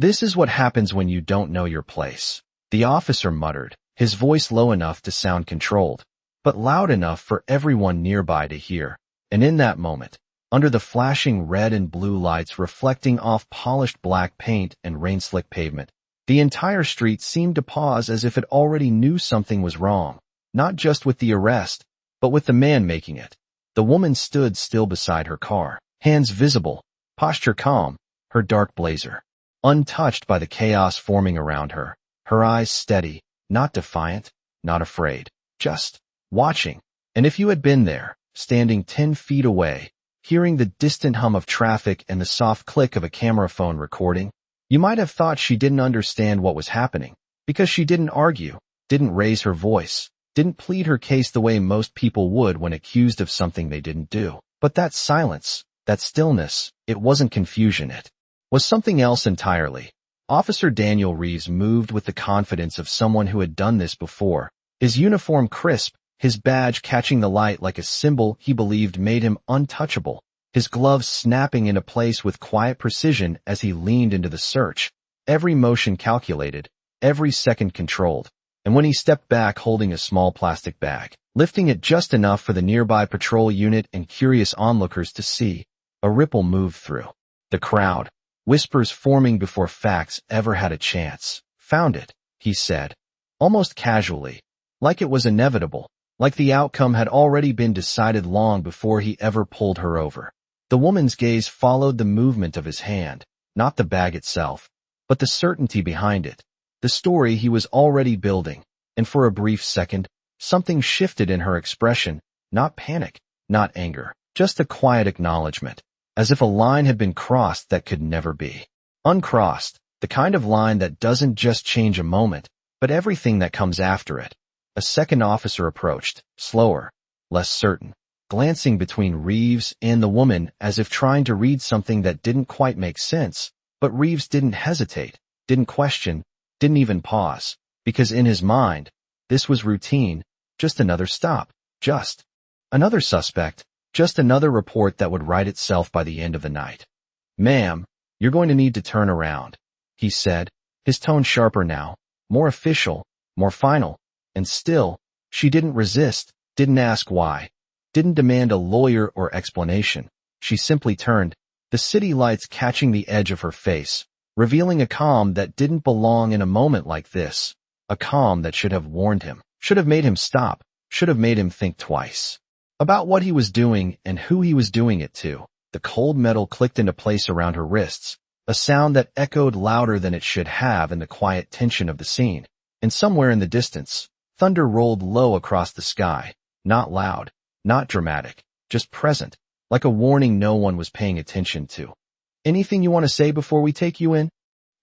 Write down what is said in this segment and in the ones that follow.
"This is what happens when you don't know your place," the officer muttered, his voice low enough to sound controlled, but loud enough for everyone nearby to hear. And in that moment, under the flashing red and blue lights reflecting off polished black paint and rain-slick pavement, the entire street seemed to pause as if it already knew something was wrong, not just with the arrest, but with the man making it. The woman stood still beside her car, hands visible, posture calm, her dark blazer untouched by the chaos forming around her, her eyes steady, not defiant, not afraid, just watching. And if you had been there, standing 10 feet away, hearing the distant hum of traffic and the soft click of a camera phone recording, you might have thought she didn't understand what was happening, because she didn't argue, didn't raise her voice, didn't plead her case the way most people would when accused of something they didn't do. But that silence, that stillness, it wasn't confusion, it was something else entirely. Officer Daniel Reeves moved with the confidence of someone who had done this before, his uniform crisp, his badge catching the light like a symbol he believed made him untouchable, his gloves snapping into place with quiet precision as he leaned into the search, every motion calculated, every second controlled. And when he stepped back holding a small plastic bag, lifting it just enough for the nearby patrol unit and curious onlookers to see, a ripple moved through the crowd, whispers forming before facts ever had a chance. "Found it," he said, almost casually, like it was inevitable, like the outcome had already been decided long before he ever pulled her over. The woman's gaze followed the movement of his hand, not the bag itself, but the certainty behind it, the story he was already building, and for a brief second, something shifted in her expression, not panic, not anger, just a quiet acknowledgement, as if a line had been crossed that could never be uncrossed, the kind of line that doesn't just change a moment, but everything that comes after it. A second officer approached, slower, less certain, glancing between Reeves and the woman as if trying to read something that didn't quite make sense, but Reeves didn't hesitate, didn't question, didn't even pause, because in his mind, this was routine, just another stop, just another suspect, just another report that would write itself by the end of the night. "Ma'am, you're going to need to turn around," he said, his tone sharper now, more official, more final. And still, she didn't resist, didn't ask why, didn't demand a lawyer or explanation. She simply turned, the city lights catching the edge of her face, revealing a calm that didn't belong in a moment like this, a calm that should have warned him, should have made him stop, should have made him think twice about what he was doing and who he was doing it to. The cold metal clicked into place around her wrists, a sound that echoed louder than it should have in the quiet tension of the scene. And somewhere in the distance, thunder rolled low across the sky, not loud, not dramatic, just present, like a warning no one was paying attention to. "Anything you want to say before we take you in?"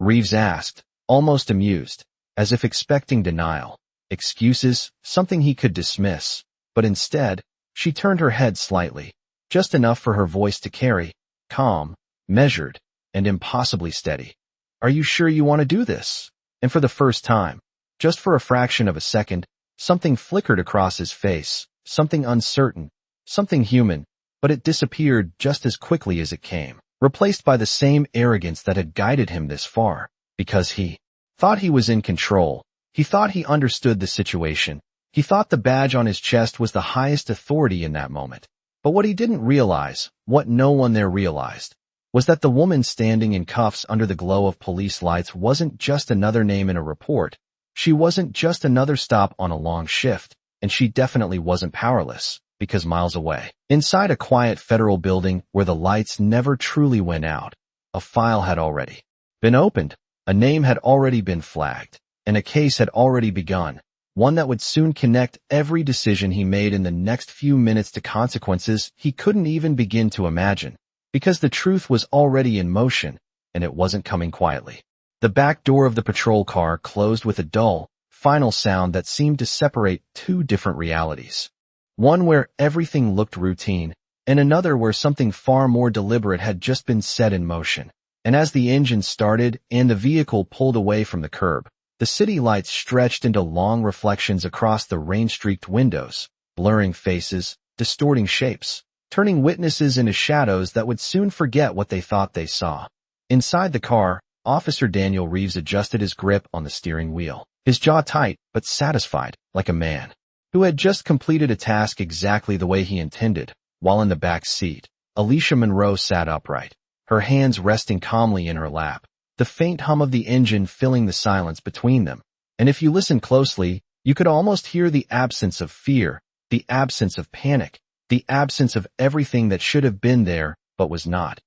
Reeves asked, almost amused, as if expecting denial, excuses, something he could dismiss. But instead, she turned her head slightly, just enough for her voice to carry, calm, measured, and impossibly steady. "Are you sure you want to do this?" And for the first time, just for a fraction of a second, something flickered across his face, something uncertain, something human, but it disappeared just as quickly as it came, replaced by the same arrogance that had guided him this far, because he thought he was in control, he thought he understood the situation, he thought the badge on his chest was the highest authority in that moment. But what he didn't realize, what no one there realized, was that the woman standing in cuffs under the glow of police lights wasn't just another name in a report. She wasn't just another stop on a long shift, and she definitely wasn't powerless, because miles away, inside a quiet federal building where the lights never truly went out, a file had already been opened, a name had already been flagged, and a case had already begun, one that would soon connect every decision he made in the next few minutes to consequences he couldn't even begin to imagine, because the truth was already in motion, and it wasn't coming quietly. The back door of the patrol car closed with a dull, final sound that seemed to separate two different realities. One where everything looked routine, and another where something far more deliberate had just been set in motion. And as the engine started and the vehicle pulled away from the curb, the city lights stretched into long reflections across the rain-streaked windows, blurring faces, distorting shapes, turning witnesses into shadows that would soon forget what they thought they saw. Inside the car, Officer Daniel Reeves adjusted his grip on the steering wheel, his jaw tight but satisfied, like a man who had just completed a task exactly the way he intended. While in the back seat, Alicia Monroe sat upright, her hands resting calmly in her lap, the faint hum of the engine filling the silence between them. And if you listened closely, you could almost hear the absence of fear, the absence of panic, the absence of everything that should have been there but was not.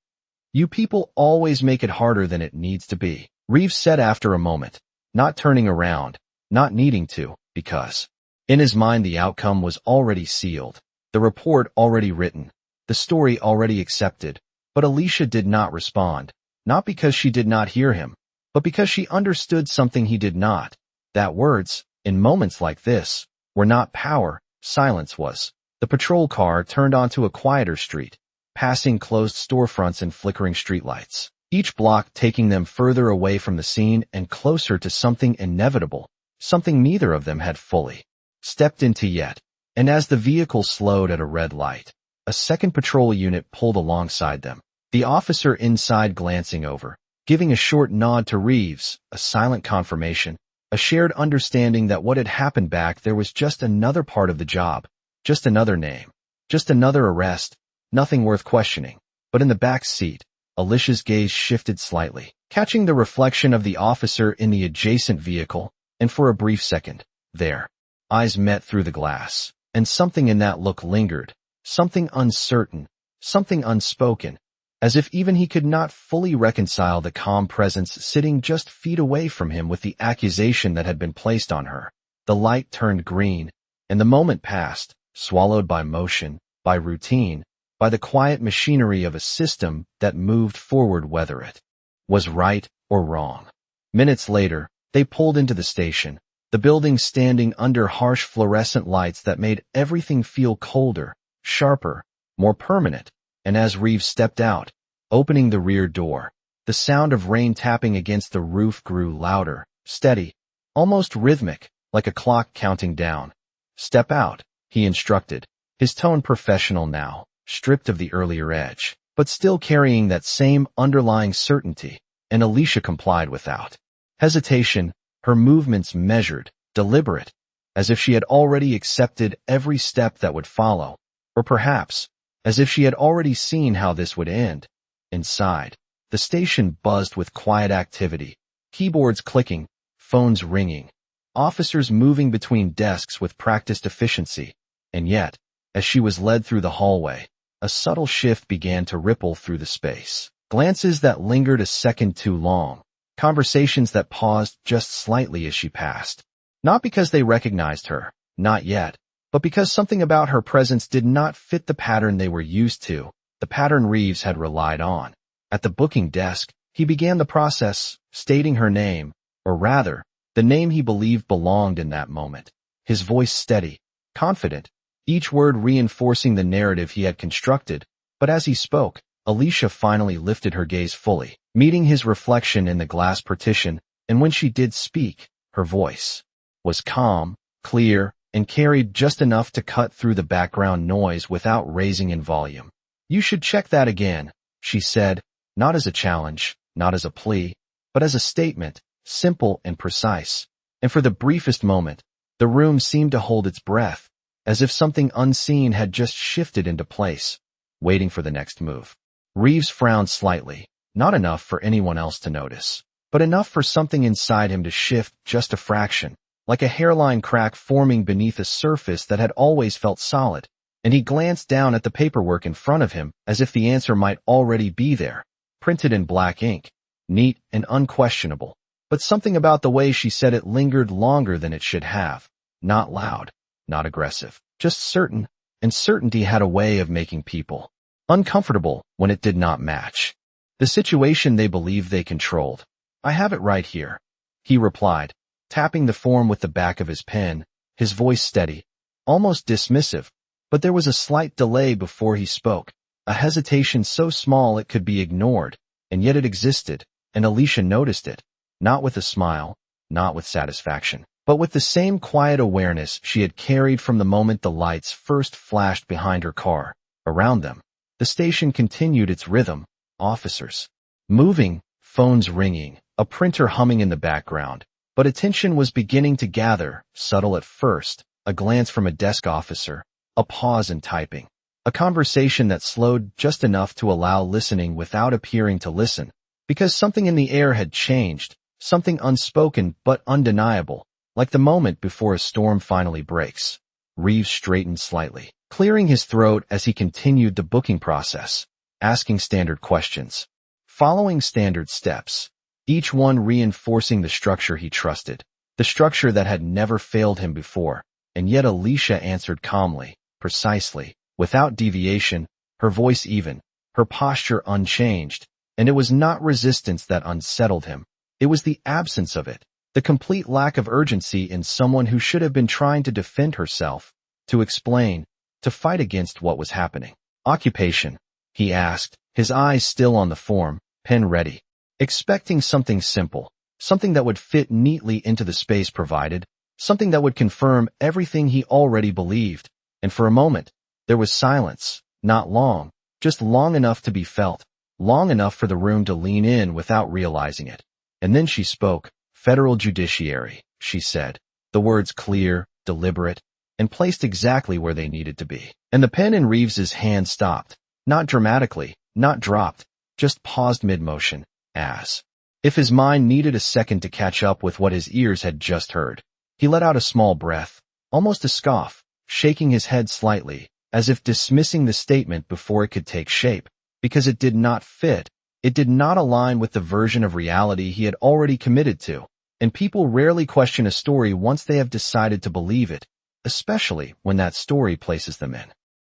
"You people always make it harder than it needs to be," Reeves said after a moment, not turning around, not needing to, because in his mind the outcome was already sealed, the report already written, the story already accepted. But Alicia did not respond, not because she did not hear him, but because she understood something he did not, that words, in moments like this, were not power, silence was. The patrol car turned onto a quieter street, passing closed storefronts and flickering streetlights, each block taking them further away from the scene and closer to something inevitable, something neither of them had fully stepped into yet. And as the vehicle slowed at a red light, a second patrol unit pulled alongside them, the officer inside glancing over, giving a short nod to Reeves, a silent confirmation, a shared understanding that what had happened back there was just another part of the job, just another name, just another arrest, nothing worth questioning. But in the back seat, Alicia's gaze shifted slightly, catching the reflection of the officer in the adjacent vehicle, and for a brief second, their eyes met through the glass, and something in that look lingered, something uncertain, something unspoken, as if even he could not fully reconcile the calm presence sitting just feet away from him with the accusation that had been placed on her. The light turned green, and the moment passed, swallowed by motion, by routine, by the quiet machinery of a system that moved forward whether it was right or wrong. Minutes later, they pulled into the station, the building standing under harsh fluorescent lights that made everything feel colder, sharper, more permanent. And as Reeves stepped out, opening the rear door, the sound of rain tapping against the roof grew louder, steady, almost rhythmic, like a clock counting down. "Step out," he instructed, his tone professional now, stripped of the earlier edge, but still carrying that same underlying certainty, and Alicia complied without hesitation, her movements measured, deliberate, as if she had already accepted every step that would follow, or perhaps, as if she had already seen how this would end. Inside, the station buzzed with quiet activity, keyboards clicking, phones ringing, officers moving between desks with practiced efficiency. And yet, as she was led through the hallway, a subtle shift began to ripple through the space. Glances that lingered a second too long, conversations that paused just slightly as she passed. Not because they recognized her, not yet, but because something about her presence did not fit the pattern they were used to, the pattern Reeves had relied on. At the booking desk, he began the process, stating her name, or rather, the name he believed belonged in that moment. His voice steady, confident, each word reinforcing the narrative he had constructed. But as he spoke, Alicia finally lifted her gaze fully, meeting his reflection in the glass partition, and when she did speak, her voice was calm, clear, and carried just enough to cut through the background noise without raising in volume. "You should check that again," she said, not as a challenge, not as a plea, but as a statement, simple and precise. And for the briefest moment, the room seemed to hold its breath, as if something unseen had just shifted into place, waiting for the next move. Reeves frowned slightly, not enough for anyone else to notice, but enough for something inside him to shift just a fraction, like a hairline crack forming beneath a surface that had always felt solid. And he glanced down at the paperwork in front of him as if the answer might already be there, printed in black ink, neat and unquestionable. But something about the way she said it lingered longer than it should have. Not loud, not aggressive, just certain, and certainty had a way of making people uncomfortable when it did not match the situation they believed they controlled. "I have it right here," he replied, tapping the form with the back of his pen, his voice steady, almost dismissive. But there was a slight delay before he spoke, a hesitation so small it could be ignored, and yet it existed, and Alicia noticed it, not with a smile, not with satisfaction, but with the same quiet awareness she had carried from the moment the lights first flashed behind her car. Around them, the station continued its rhythm, officers moving, phones ringing, a printer humming in the background, but attention was beginning to gather, subtle at first, a glance from a desk officer, a pause in typing, a conversation that slowed just enough to allow listening without appearing to listen, because something in the air had changed, something unspoken but undeniable, like the moment before a storm finally breaks. Reeves straightened slightly, clearing his throat as he continued the booking process, asking standard questions, following standard steps, each one reinforcing the structure he trusted, the structure that had never failed him before. And yet Alicia answered calmly, precisely, without deviation, her voice even, her posture unchanged, and it was not resistance that unsettled him. It was the absence of it, the complete lack of urgency in someone who should have been trying to defend herself, to explain, to fight against what was happening. Occupation, he asked, his eyes still on the form, pen ready, expecting something simple, something that would fit neatly into the space provided, something that would confirm everything he already believed. And for a moment, there was silence, not long, just long enough to be felt, long enough for the room to lean in without realizing it. And then she spoke. Federal Judiciary, she said, the words clear, deliberate, and placed exactly where they needed to be. And the pen in Reeves's hand stopped, not dramatically, not dropped, just paused mid-motion, as if his mind needed a second to catch up with what his ears had just heard. He let out a small breath, almost a scoff, shaking his head slightly, as if dismissing the statement before it could take shape, because it did not fit, it did not align with the version of reality he had already committed to, and people rarely question a story once they have decided to believe it, especially when that story places them in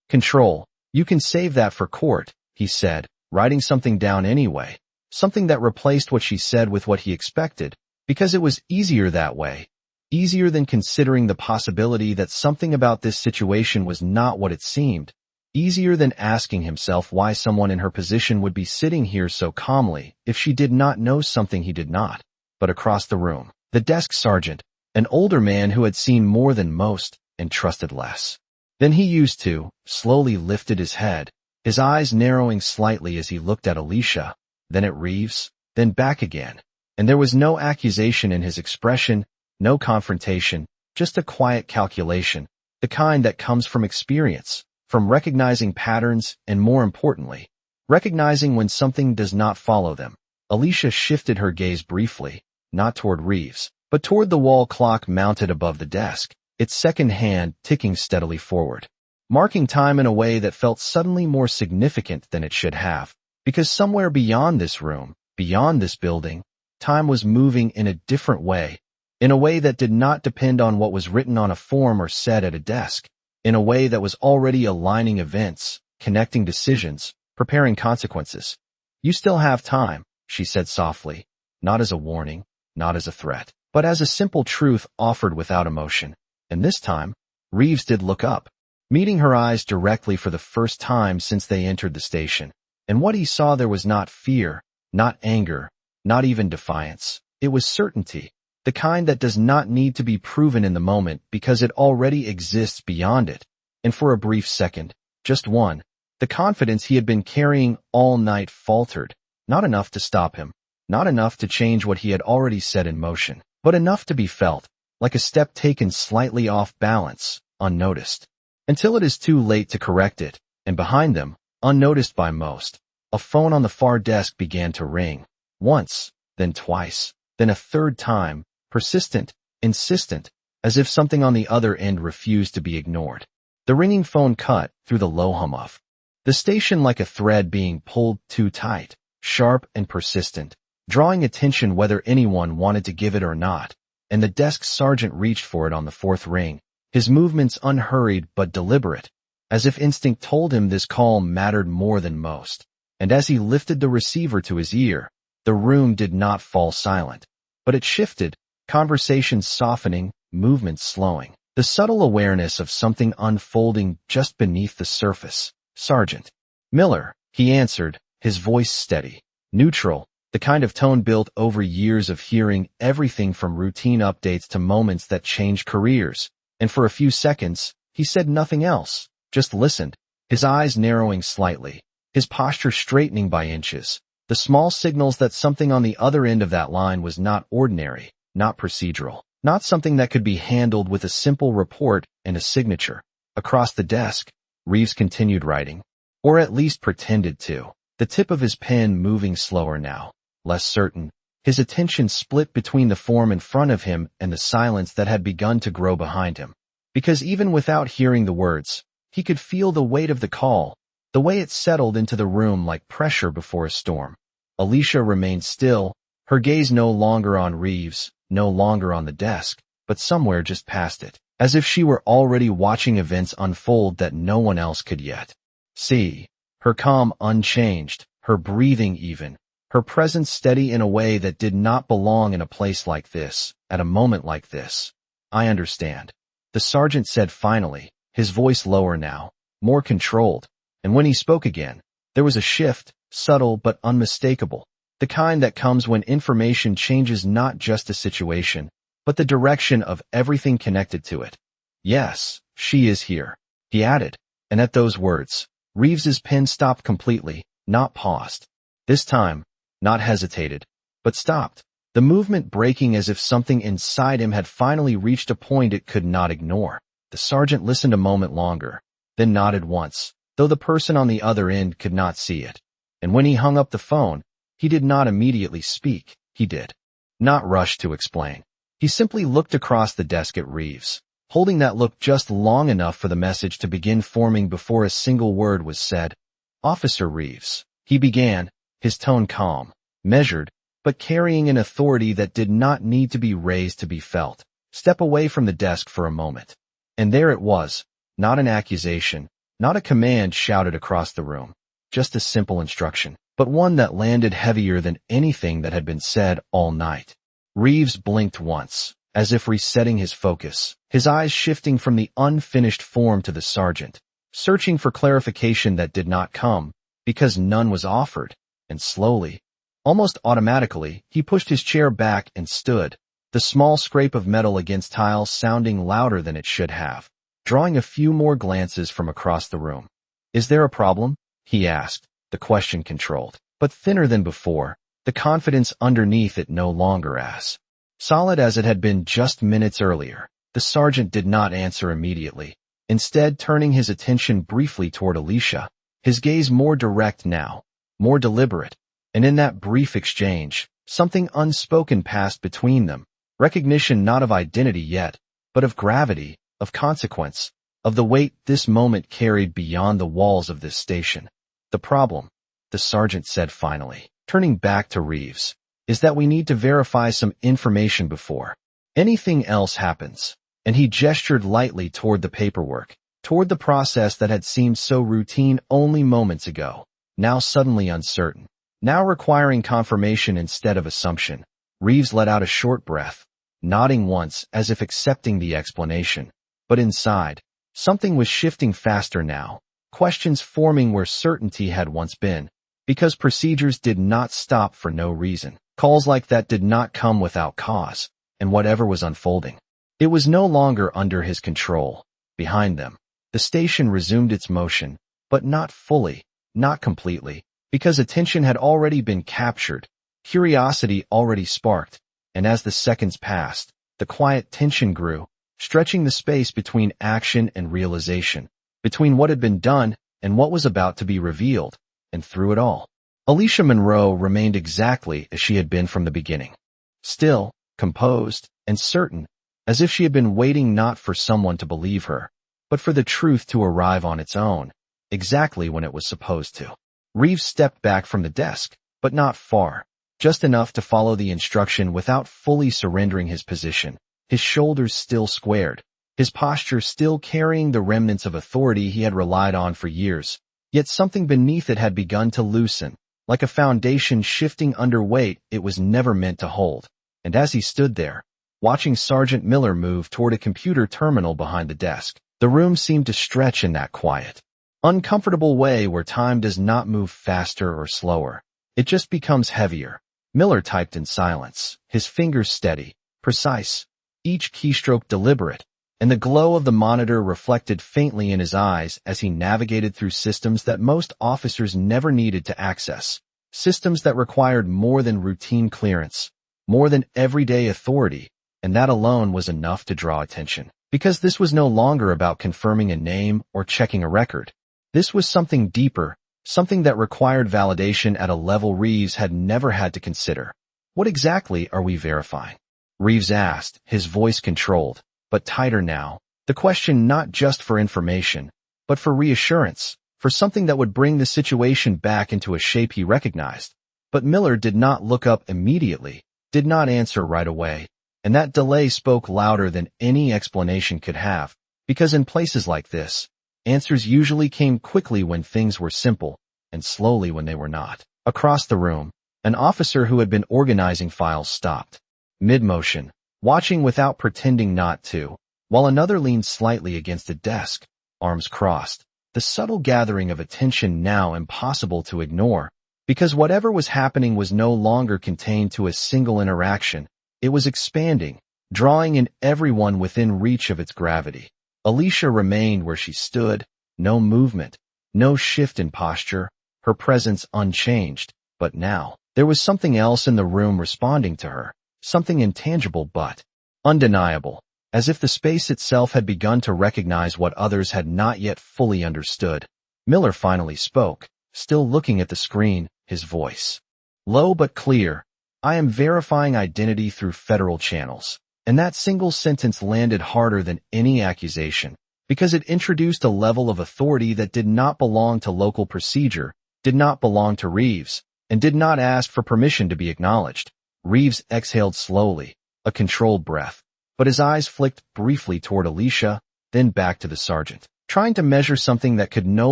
control. You can save that for court, he said, writing something down anyway, something that replaced what she said with what he expected, because it was easier that way. Easier than considering the possibility that something about this situation was not what it seemed. Easier than asking himself why someone in her position would be sitting here so calmly if she did not know something he did not. But across the room, the desk sergeant, an older man who had seen more than most and trusted less than he used to, slowly lifted his head, his eyes narrowing slightly as he looked at Alicia, then at Reeves, then back again. And there was no accusation in his expression, no confrontation, just a quiet calculation, the kind that comes from experience, from recognizing patterns and, more importantly, recognizing when something does not follow them. Alicia shifted her gaze briefly, not toward Reeves, but toward the wall clock mounted above the desk, its second hand ticking steadily forward, marking time in a way that felt suddenly more significant than it should have, because somewhere beyond this room, beyond this building, time was moving in a different way, in a way that did not depend on what was written on a form or said at a desk, in a way that was already aligning events, connecting decisions, preparing consequences. You still have time, she said softly, not as a warning, not as a threat, but as a simple truth offered without emotion. And this time, Reeves did look up, meeting her eyes directly for the first time since they entered the station. And what he saw there was not fear, not anger, not even defiance. It was certainty. The kind that does not need to be proven in the moment because it already exists beyond it. And for a brief second, just one, the confidence he had been carrying all night faltered, not enough to stop him, not enough to change what he had already set in motion, but enough to be felt, like a step taken slightly off balance, unnoticed, until it is too late to correct it. And behind them, unnoticed by most, a phone on the far desk began to ring, once, then twice, then a third time, persistent, insistent, as if something on the other end refused to be ignored. The ringing phone cut through the low hum of the station like a thread being pulled too tight, sharp and persistent, drawing attention whether anyone wanted to give it or not, and the desk sergeant reached for it on the fourth ring, his movements unhurried but deliberate, as if instinct told him this call mattered more than most. And as he lifted the receiver to his ear, the room did not fall silent, but it shifted, conversations softening, movements slowing, the subtle awareness of something unfolding just beneath the surface. Sergeant Miller, he answered, his voice steady, neutral, the kind of tone built over years of hearing everything from routine updates to moments that changed careers. And for a few seconds, he said nothing else, just listened, his eyes narrowing slightly, his posture straightening by inches, The small signals that something on the other end of that line was not ordinary, not procedural, not something that could be handled with a simple report and a signature. Across the desk, Reeves continued writing, or at least pretended to, the tip of his pen moving slower now, less certain, his attention split between the form in front of him and the silence that had begun to grow behind him. Because even without hearing the words, he could feel the weight of the call, the way it settled into the room like pressure before a storm. Alicia remained still, her gaze no longer on Reeves, no longer on the desk, but somewhere just past it, as if she were already watching events unfold that no one else could yet see. Her calm unchanged, her breathing even, her presence steady in a way that did not belong in a place like this, at a moment like this. "I understand," the sergeant said finally, his voice lower now, more controlled, and when he spoke again, there was a shift, subtle but unmistakable, the kind that comes when information changes not just a situation, but the direction of everything connected to it. "Yes, she is here," he added, and at those words, Reeves's pen stopped completely, not paused. This time, not hesitated, but stopped, the movement breaking as if something inside him had finally reached a point it could not ignore. The sergeant listened a moment longer, then nodded once, though the person on the other end could not see it. And when he hung up the phone, he did not immediately speak, he did not rush to explain. He simply looked across the desk at Reeves, holding that look just long enough for the message to begin forming before a single word was said. "Officer Reeves," he began, his tone calm, measured, but carrying an authority that did not need to be raised to be felt. "Step away from the desk for a moment." And there it was, not an accusation, not a command shouted across the room, just a simple instruction, but one that landed heavier than anything that had been said all night. Reeves blinked once, as if resetting his focus, his eyes shifting from the unfinished form to the sergeant, searching for clarification that did not come, because none was offered, and slowly, almost automatically, he pushed his chair back and stood, the small scrape of metal against tile sounding louder than it should have, drawing a few more glances from across the room. "Is there a problem?" he asked, the question controlled, but thinner than before, the confidence underneath it no longer as solid as it had been just minutes earlier. The sergeant did not answer immediately, instead turning his attention briefly toward Alicia, his gaze more direct now, more deliberate, and in that brief exchange, something unspoken passed between them, recognition not of identity yet, but of gravity, of consequence, of the weight this moment carried beyond the walls of this station. "The problem," the sergeant said finally, turning back to Reeves, "is that we need to verify some information before anything else happens." And he gestured lightly toward the paperwork, toward the process that had seemed so routine only moments ago, now suddenly uncertain, now requiring confirmation instead of assumption. Reeves let out a short breath, nodding once as if accepting the explanation. But inside, something was shifting faster now, questions forming where certainty had once been, because procedures did not stop for no reason. Calls like that did not come without cause, and whatever was unfolding, it was no longer under his control. Behind them, the station resumed its motion, but not fully, not completely, because attention had already been captured, curiosity already sparked, and as the seconds passed, the quiet tension grew, stretching the space between action and realization, between what had been done and what was about to be revealed, and through it all, Alicia Monroe remained exactly as she had been from the beginning. Still, composed, and certain, as if she had been waiting not for someone to believe her, but for the truth to arrive on its own, exactly when it was supposed to. Reeves stepped back from the desk, but not far, just enough to follow the instruction without fully surrendering his position, his shoulders still squared, his posture still carrying the remnants of authority he had relied on for years, yet something beneath it had begun to loosen, like a foundation shifting under weight it was never meant to hold. And as he stood there, watching Sergeant Miller move toward a computer terminal behind the desk, the room seemed to stretch in that quiet, uncomfortable way where time does not move faster or slower. It just becomes heavier. Miller typed in silence, his fingers steady, precise, each keystroke deliberate, and the glow of the monitor reflected faintly in his eyes as he navigated through systems that most officers never needed to access. systems that required more than routine clearance, more than everyday authority, and that alone was enough to draw attention. Because this was no longer about confirming a name or checking a record. This was something deeper, something that required validation at a level Reeves had never had to consider. What exactly are we verifying? Reeves asked, his voice controlled, but tighter now. The question not just for information, but for reassurance, for something that would bring the situation back into a shape he recognized. But Miller did not look up immediately, did not answer right away. And that delay spoke louder than any explanation could have, because in places like this, answers usually came quickly when things were simple, and slowly when they were not. Across the room, an officer who had been organizing files stopped, mid-motion, watching without pretending not to, while another leaned slightly against a desk, arms crossed, the subtle gathering of attention now impossible to ignore, because whatever was happening was no longer contained to a single interaction. It was expanding, drawing in everyone within reach of its gravity. Alicia remained where she stood, no movement, no shift in posture, her presence unchanged. But now, there was something else in the room responding to her, something intangible but undeniable, as if the space itself had begun to recognize what others had not yet fully understood. Miller finally spoke, still looking at the screen, his voice low but clear. I am verifying identity through federal channels. And that single sentence landed harder than any accusation, because it introduced a level of authority that did not belong to local procedure, did not belong to Reeves, and did not ask for permission to be acknowledged. Reeves exhaled slowly, a controlled breath, but his eyes flicked briefly toward Alicia, then back to the sergeant, trying to measure something that could no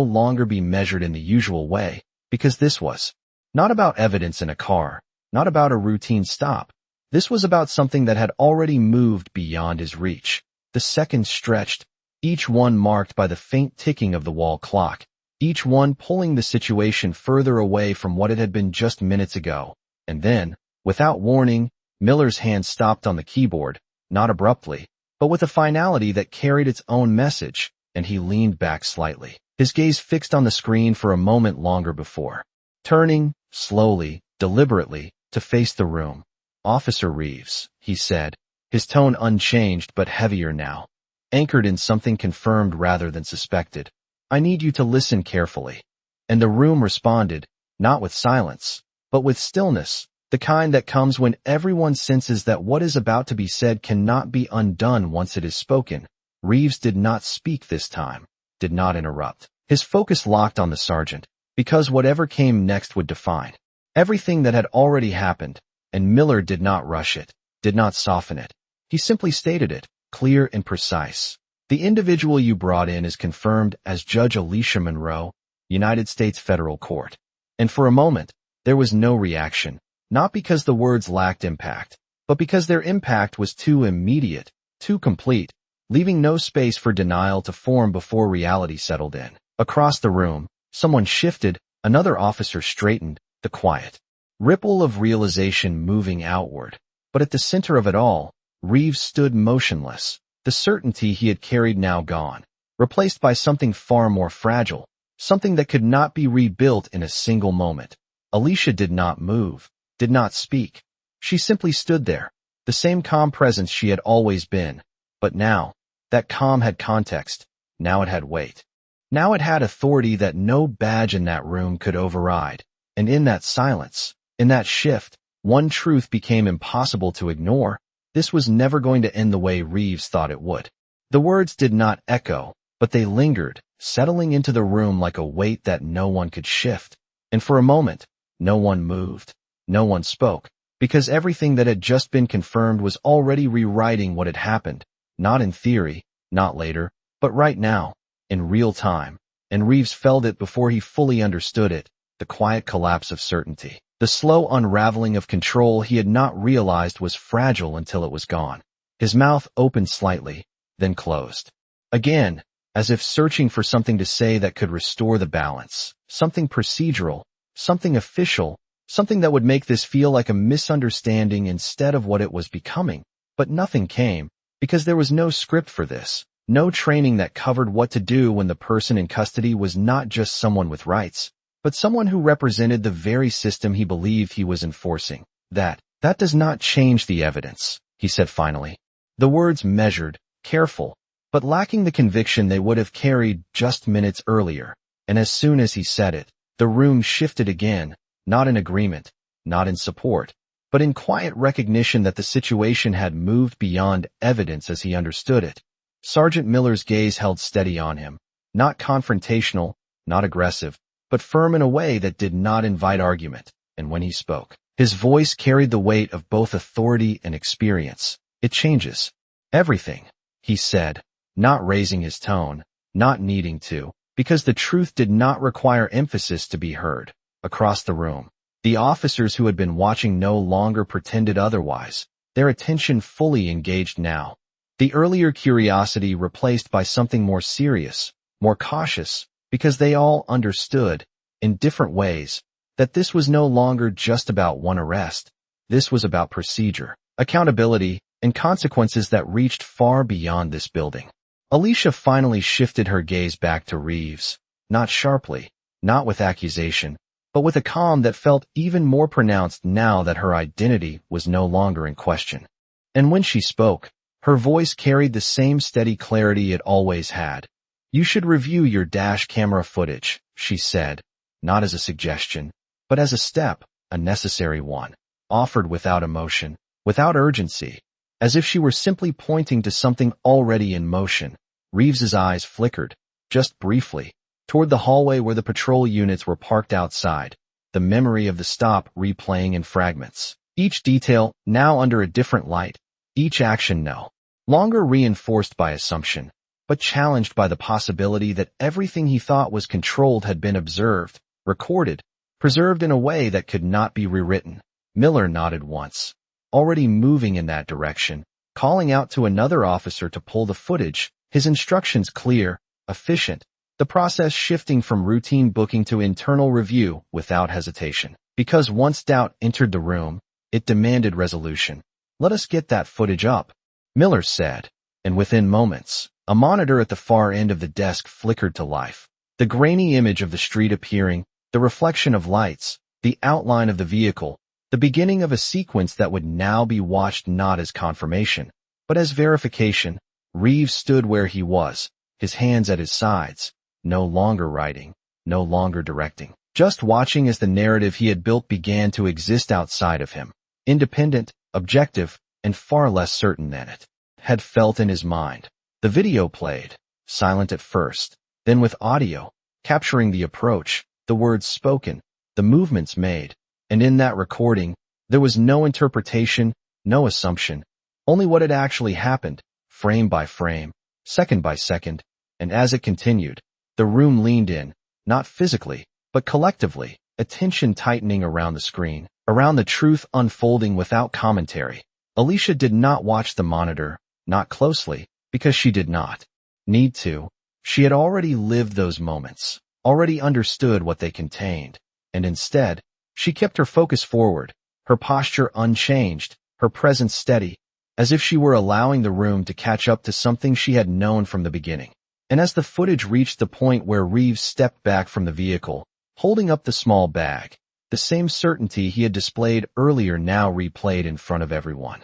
longer be measured in the usual way, because this was not about evidence in a car, not about a routine stop. This was about something that had already moved beyond his reach. The seconds stretched, each one marked by the faint ticking of the wall clock, each one pulling the situation further away from what it had been just minutes ago. And then, without warning, Miller's hand stopped on the keyboard, not abruptly, but with a finality that carried its own message, and he leaned back slightly, his gaze fixed on the screen for a moment longer before turning, slowly, deliberately, to face the room. Officer Reeves, he said, his tone unchanged but heavier now, anchored in something confirmed rather than suspected. I need you to listen carefully. And the room responded, not with silence, but with stillness, the kind that comes when everyone senses that what is about to be said cannot be undone once it is spoken. Reeves did not speak this time, did not interrupt. His focus locked on the sergeant, because whatever came next would define everything that had already happened. And Miller did not rush it, did not soften it. He simply stated it, clear and precise. The individual you brought in is confirmed as Judge Alicia Monroe, United States Federal Court. And for a moment, there was no reaction, not because the words lacked impact, but because their impact was too immediate, too complete, leaving no space for denial to form before reality settled in. Across the room, someone shifted, another officer straightened, the quiet ripple of realization moving outward. But at the center of it all, Reeves stood motionless, the certainty he had carried now gone, replaced by something far more fragile, something that could not be rebuilt in a single moment. Alicia did not move, did not speak. She simply stood there, the same calm presence she had always been. But now, that calm had context, now it had weight. Now it had authority that no badge in that room could override. And in that silence, in that shift, one truth became impossible to ignore. This was never going to end the way Reeves thought it would. The words did not echo, but they lingered, settling into the room like a weight that no one could shift. And for a moment, no one moved, no one spoke, because everything that had just been confirmed was already rewriting what had happened, not in theory, not later, but right now, in real time. And Reeves felt it before he fully understood it, the quiet collapse of certainty. The slow unraveling of control he had not realized was fragile until it was gone. His mouth opened slightly, then closed. Again, as if searching for something to say that could restore the balance, something procedural, something official, something that would make this feel like a misunderstanding instead of what it was becoming. But nothing came, because there was no script for this, no training that covered what to do when the person in custody was not just someone with rights, but someone who represented the very system he believed he was enforcing. That does not change the evidence, he said finally. The words measured, careful, but lacking the conviction they would have carried just minutes earlier. And as soon as he said it, the room shifted again, not in agreement, not in support, but in quiet recognition that the situation had moved beyond evidence as he understood it. Sergeant Miller's gaze held steady on him, not confrontational, not aggressive, but firm in a way that did not invite argument. And when he spoke, his voice carried the weight of both authority and experience. It changes everything, he said, not raising his tone, not needing to, because the truth did not require emphasis to be heard. Across the room, the officers who had been watching no longer pretended otherwise, their attention fully engaged now. The earlier curiosity replaced by something more serious, more cautious, because they all understood, in different ways, that this was no longer just about one arrest. This was about procedure, accountability, and consequences that reached far beyond this building. Alicia finally shifted her gaze back to Reeves, not sharply, not with accusation, but with a calm that felt even more pronounced now that her identity was no longer in question. And when she spoke, her voice carried the same steady clarity it always had. "You should review your dash camera footage," she said, not as a suggestion, but as a step, a necessary one, offered without emotion, without urgency, as if she were simply pointing to something already in motion. Reeves's eyes flickered, just briefly, toward the hallway where the patrol units were parked outside, the memory of the stop replaying in fragments. Each detail now under a different light, each action no longer reinforced by assumption, but challenged by the possibility that everything he thought was controlled had been observed, recorded, preserved in a way that could not be rewritten. Miller nodded once, already moving in that direction, calling out to another officer to pull the footage, his instructions clear, efficient, the process shifting from routine booking to internal review without hesitation. Because once doubt entered the room, it demanded resolution. "Let us get that footage up," Miller said, and within moments, a monitor at the far end of the desk flickered to life. The grainy image of the street appearing, the reflection of lights, the outline of the vehicle, the beginning of a sequence that would now be watched not as confirmation, but as verification. Reeves stood where he was, his hands at his sides, no longer writing, no longer directing, just watching as the narrative he had built began to exist outside of him, independent, objective, and far less certain than it had felt in his mind. The video played, silent at first, then with audio, capturing the approach, the words spoken, the movements made, and in that recording, there was no interpretation, no assumption, only what had actually happened, frame by frame, second by second, and as it continued, the room leaned in, not physically, but collectively, attention tightening around the screen, around the truth unfolding without commentary. Alicia did not watch the monitor, not closely, because she did not need to. She had already lived those moments, already understood what they contained, and instead, she kept her focus forward, her posture unchanged, her presence steady, as if she were allowing the room to catch up to something she had known from the beginning. And as the footage reached the point where Reeves stepped back from the vehicle, holding up the small bag, the same certainty he had displayed earlier now replayed in front of everyone.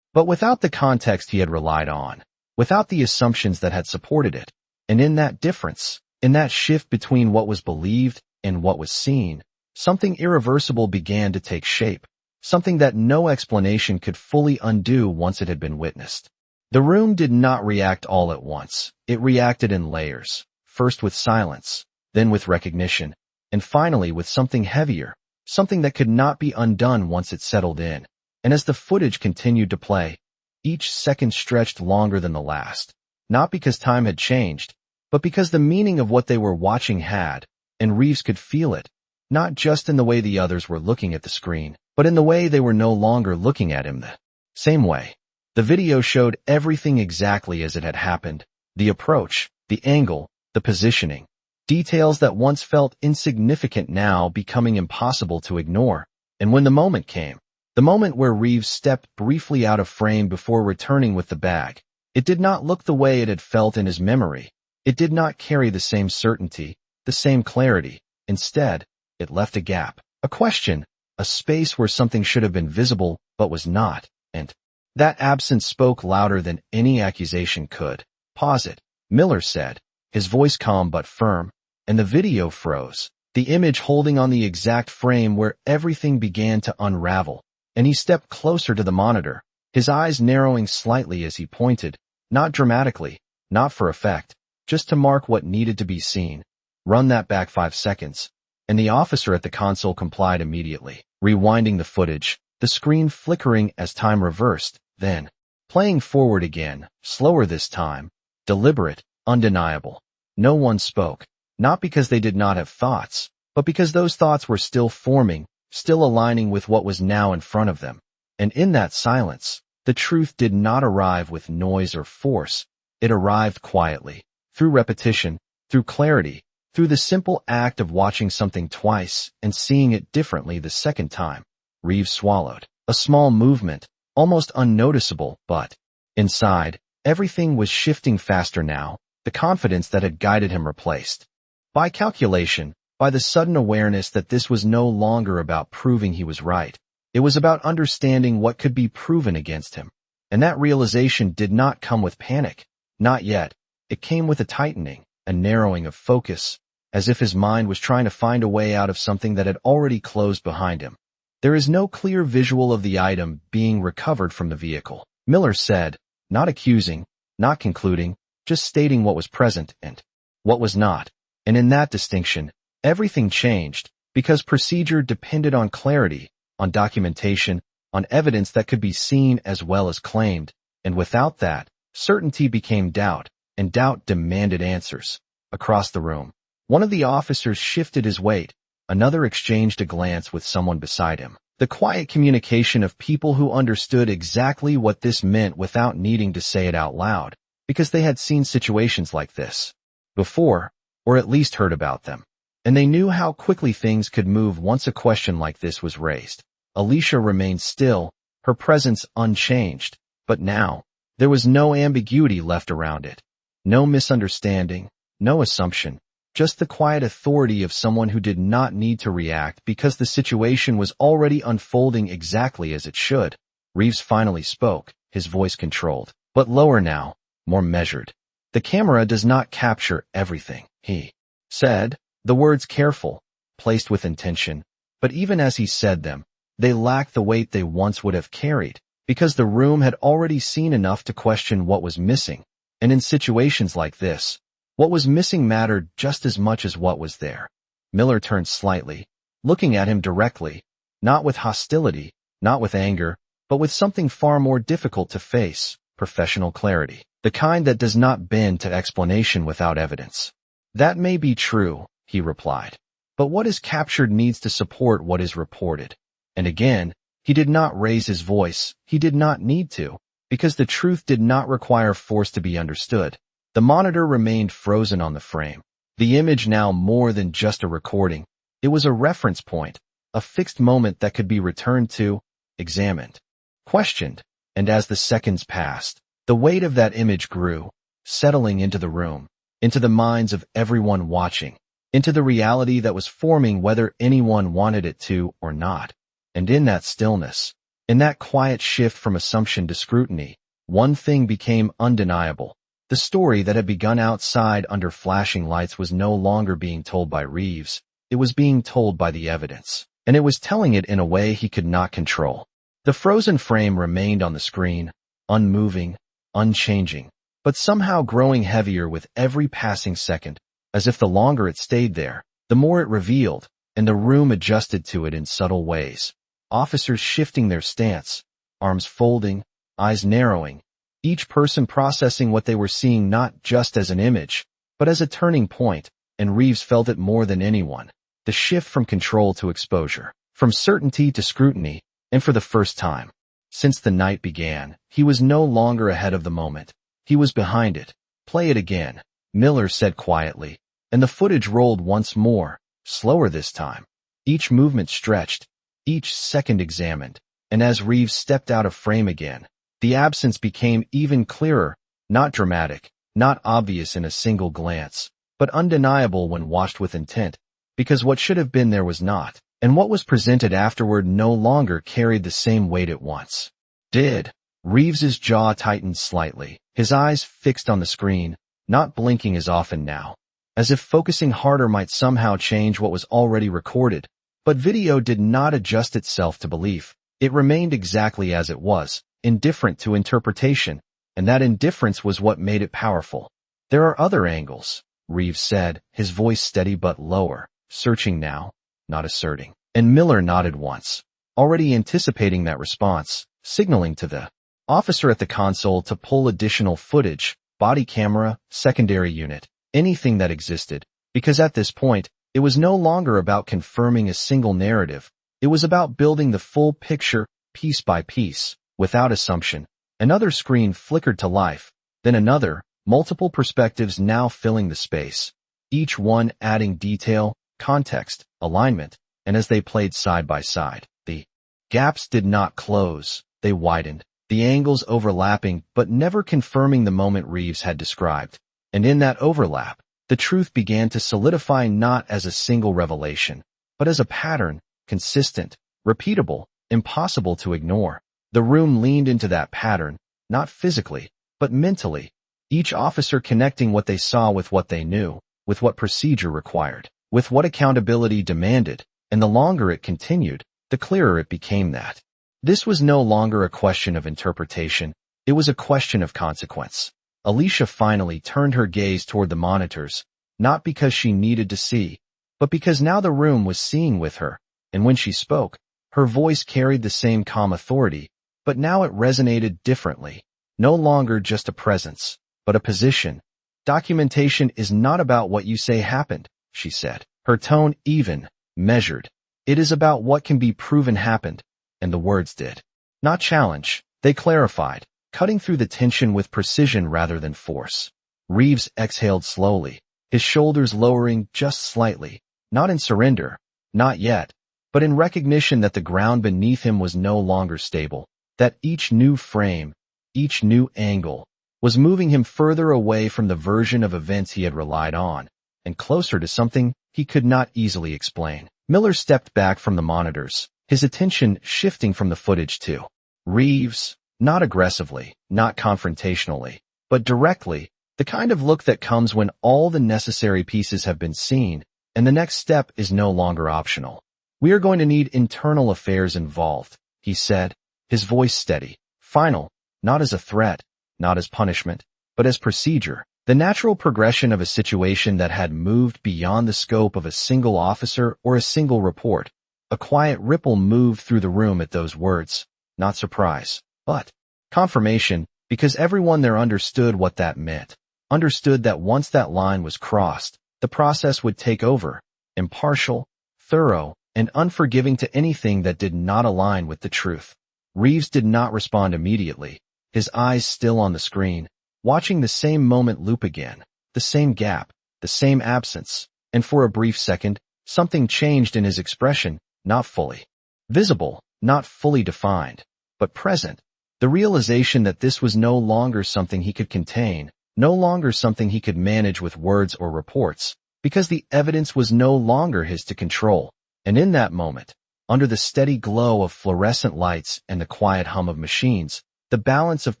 But without the context he had relied on, without the assumptions that had supported it, and in that difference, in that shift between what was believed and what was seen, something irreversible began to take shape, something that no explanation could fully undo once it had been witnessed. The room did not react all at once. It reacted in layers, first with silence, then with recognition, and finally with something heavier, something that could not be undone once it settled in. And as the footage continued to play, each second stretched longer than the last, not because time had changed, but because the meaning of what they were watching had, and Reeves could feel it, not just in the way the others were looking at the screen, but in the way they were no longer looking at him the same way. The video showed everything exactly as it had happened, the approach, the angle, the positioning, details that once felt insignificant now becoming impossible to ignore. And when the moment came, the moment where Reeves stepped briefly out of frame before returning with the bag, it did not look the way it had felt in his memory. It did not carry the same certainty, the same clarity. Instead, It left a gap, a question, a space where something should have been visible but was not, and that absence spoke louder than any accusation could. "Pause it," Miller said, his voice calm but firm, and the video froze, the image holding on the exact frame where everything began to unravel, and he stepped closer to the monitor, his eyes narrowing slightly as he pointed, not dramatically, not for effect, just to mark what needed to be seen. "Run that back 5 seconds." And the officer at the console complied immediately, rewinding the footage, the screen flickering as time reversed, then playing forward again, slower this time, deliberate, undeniable. No one spoke, not because they did not have thoughts, but because those thoughts were still forming, still aligning with what was now in front of them. And in that silence, the truth did not arrive with noise or force. It arrived quietly, through repetition, through clarity, through the simple act of watching something twice and seeing it differently the second time. Reeves swallowed. A small movement, almost unnoticeable, but inside, everything was shifting faster now, the confidence that had guided him replaced by calculation, by the sudden awareness that this was no longer about proving he was right. It was about understanding what could be proven against him. And that realization did not come with panic. Not yet. It came with a tightening, a narrowing of focus, as if his mind was trying to find a way out of something that had already closed behind him. "There is no clear visual of the item being recovered from the vehicle," Miller said, not accusing, not concluding, just stating what was present and what was not. And in that distinction, everything changed, because procedure depended on clarity, on documentation, on evidence that could be seen as well as claimed, and without that, certainty became doubt, and doubt demanded answers. Across the room, one of the officers shifted his weight, another exchanged a glance with someone beside him. The quiet communication of people who understood exactly what this meant without needing to say it out loud, because they had seen situations like this before, or at least heard about them. And they knew how quickly things could move once a question like this was raised. Alicia remained still, her presence unchanged, but now, there was no ambiguity left around it. No misunderstanding, no assumption, just the quiet authority of someone who did not need to react because the situation was already unfolding exactly as it should. Reeves finally spoke, his voice controlled, but lower now, more measured. "The camera does not capture everything," he said, the words careful, placed with intention, but even as he said them, they lacked the weight they once would have carried, because the room had already seen enough to question what was missing. And in situations like this, what was missing mattered just as much as what was there. Miller turned slightly, looking at him directly, not with hostility, not with anger, but with something far more difficult to face, professional clarity, the kind that does not bend to explanation without evidence. "That may be true," he replied, "but what is captured needs to support what is reported." And again, he did not raise his voice, he did not need to, because the truth did not require force to be understood. The monitor remained frozen on the frame. The image now more than just a recording. It was a reference point, a fixed moment that could be returned to, examined, questioned. And as the seconds passed, the weight of that image grew, settling into the room, into the minds of everyone watching, into the reality that was forming whether anyone wanted it to or not. And in that stillness, in that quiet shift from assumption to scrutiny, one thing became undeniable. The story that had begun outside under flashing lights was no longer being told by Reeves. It was being told by the evidence, and it was telling it in a way he could not control. The frozen frame remained on the screen, unmoving, unchanging, but somehow growing heavier with every passing second, as if the longer it stayed there, the more it revealed, and the room adjusted to it in subtle ways. Officers shifting their stance, arms folding, eyes narrowing, each person processing what they were seeing not just as an image, but as a turning point, and Reeves felt it more than anyone. The shift from control to exposure, from certainty to scrutiny, and for the first time since the night began, he was no longer ahead of the moment. He was behind it. "Play it again," Miller said quietly, and the footage rolled once more, slower this time. Each movement stretched, each second examined, and as Reeves stepped out of frame again, the absence became even clearer, not dramatic, not obvious in a single glance, but undeniable when watched with intent. because what should have been there was not, and what was presented afterward no longer carried the same weight at once. Did. Reeves's jaw tightened slightly, his eyes fixed on the screen, not blinking as often now, as if focusing harder might somehow change what was already recorded. But video did not adjust itself to belief. It remained exactly as it was, indifferent to interpretation, and that indifference was what made it powerful. There are other angles, Reeves said, his voice steady but lower, searching now, not asserting. And Miller nodded once, already anticipating that response, signaling to the officer at the console to pull additional footage, body camera, secondary unit, anything that existed, because at this point, it was no longer about confirming a single narrative. It was about building the full picture, piece by piece, without assumption. Another screen flickered to life, then another, multiple perspectives now filling the space, each one adding detail, context, alignment, and as they played side by side, the gaps did not close, they widened, the angles overlapping but never confirming the moment Reeves had described. And in that overlap, the truth began to solidify not as a single revelation, but as a pattern, consistent, repeatable, impossible to ignore. The room leaned into that pattern, not physically, but mentally, each officer connecting what they saw with what they knew, with what procedure required, with what accountability demanded, and the longer it continued, the clearer it became that this was no longer a question of interpretation, it was a question of consequence. Alicia finally turned her gaze toward the monitors, not because she needed to see, but because now the room was seeing with her, and when she spoke, her voice carried the same calm authority, but now it resonated differently, no longer just a presence, but a position. Documentation is not about what you say happened, she said, her tone even, measured. It is about what can be proven happened, and the words did not challenge, they clarified, cutting through the tension with precision rather than force. Reeves exhaled slowly, his shoulders lowering just slightly, not in surrender, not yet, but in recognition that the ground beneath him was no longer stable, that each new frame, each new angle, was moving him further away from the version of events he had relied on, and closer to something he could not easily explain. Miller stepped back from the monitors, his attention shifting from the footage to Reeves, not aggressively, not confrontationally, but directly, the kind of look that comes when all the necessary pieces have been seen, and the next step is no longer optional. We are going to need internal affairs involved, he said, his voice steady, final, not as a threat, not as punishment, but as procedure, the natural progression of a situation that had moved beyond the scope of a single officer or a single report. A quiet ripple moved through the room at those words, not surprise, but confirmation, because everyone there understood what that meant, understood that once that line was crossed, the process would take over, impartial, thorough, and unforgiving to anything that did not align with the truth. Reeves did not respond immediately, his eyes still on the screen, watching the same moment loop again, the same gap, the same absence, and for a brief second, something changed in his expression, not fully visible, not fully defined, but present. The realization that this was no longer something he could contain, no longer something he could manage with words or reports, because the evidence was no longer his to control. And in that moment, under the steady glow of fluorescent lights and the quiet hum of machines, the balance of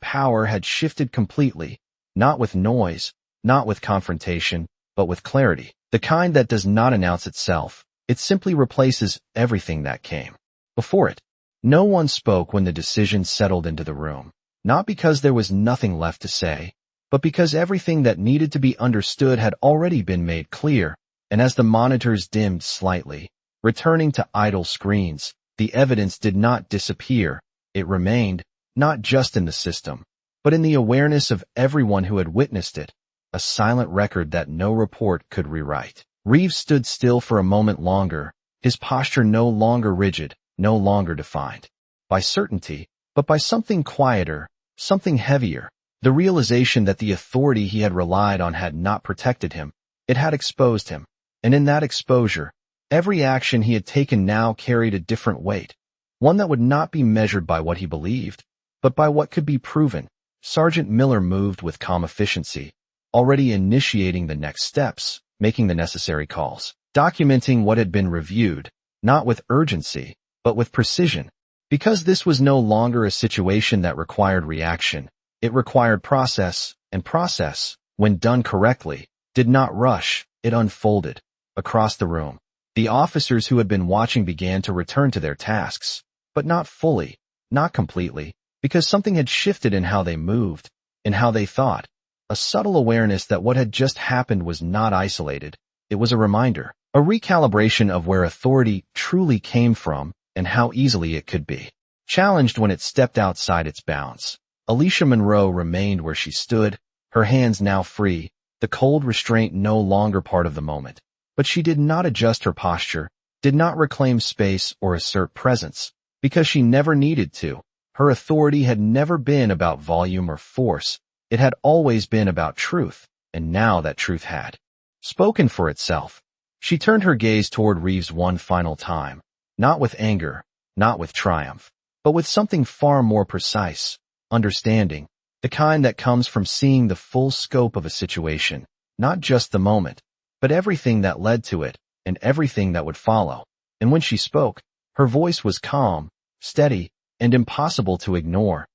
power had shifted completely, not with noise, not with confrontation, but with clarity, the kind that does not announce itself. It simply replaces everything that came before it. No one spoke when the decision settled into the room, not because there was nothing left to say, but because everything that needed to be understood had already been made clear, and as the monitors dimmed slightly, returning to idle screens, the evidence did not disappear, it remained, not just in the system, but in the awareness of everyone who had witnessed it, a silent record that no report could rewrite. Reeves stood still for a moment longer, his posture no longer rigid, no longer defined by certainty, but by something quieter, something heavier, the realization that the authority he had relied on had not protected him, it had exposed him, and in that exposure, every action he had taken now carried a different weight, one that would not be measured by what he believed, but by what could be proven. Sergeant Miller moved with calm efficiency, already initiating the next steps, making the necessary calls. documenting what had been reviewed, not with urgency, but with precision. Because this was no longer a situation that required reaction, it required process, and process, when done correctly, did not rush, it unfolded. Across the room, the officers who had been watching began to return to their tasks, but not fully, not completely, because something had shifted in how they moved, in how they thought. A subtle awareness that what had just happened was not isolated. It was a reminder, a recalibration of where authority truly came from and how easily it could be challenged when it stepped outside its bounds. Alicia Monroe remained where she stood, her hands now free, the cold restraint no longer part of the moment. But she did not adjust her posture, did not reclaim space or assert presence, because she never needed to. Her authority had never been about volume or force. It had always been about truth, and now that truth had spoken for itself. She turned her gaze toward Reeves one final time, not with anger, not with triumph, but with something far more precise, understanding, the kind that comes from seeing the full scope of a situation, not just the moment, but everything that led to it, and everything that would follow. And when she spoke, her voice was calm, steady, and impossible to ignore.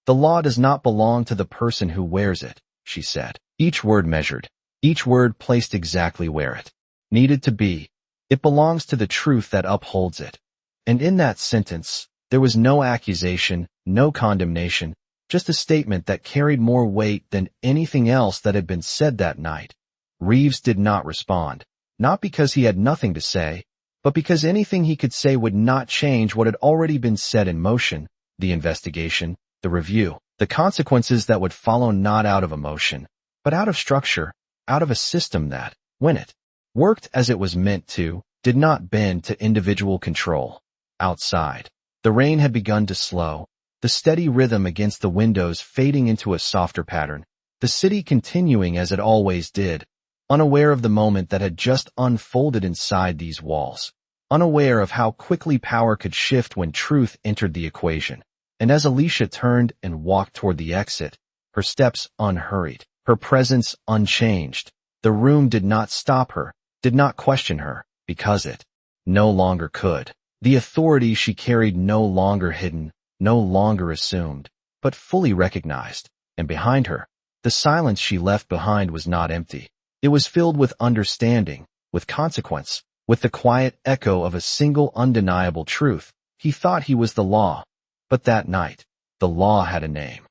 The law does not belong to the person who wears it, she said. Each word measured, each word placed exactly where it needed to be. It belongs to the truth that upholds it. And in that sentence, there was no accusation, no condemnation, just a statement that carried more weight than anything else that had been said that night. Reeves did not respond, not because he had nothing to say, but because anything he could say would not change what had already been set in motion, the investigation, the review, the consequences that would follow not out of emotion, but out of structure, out of a system that, when it worked as it was meant to, did not bend to individual control. Outside, the rain had begun to slow, the steady rhythm against the windows fading into a softer pattern, the city continuing as it always did, unaware of the moment that had just unfolded inside these walls, unaware of how quickly power could shift when truth entered the equation. And as Alicia turned and walked toward the exit, her steps unhurried, her presence unchanged, the room did not stop her, did not question her, because it no longer could. The authority she carried no longer hidden, no longer assumed, but fully recognized. And behind her, the silence she left behind was not empty. It was filled with understanding, with consequence, with the quiet echo of a single undeniable truth. He thought he was the law. But that night, the law had a name.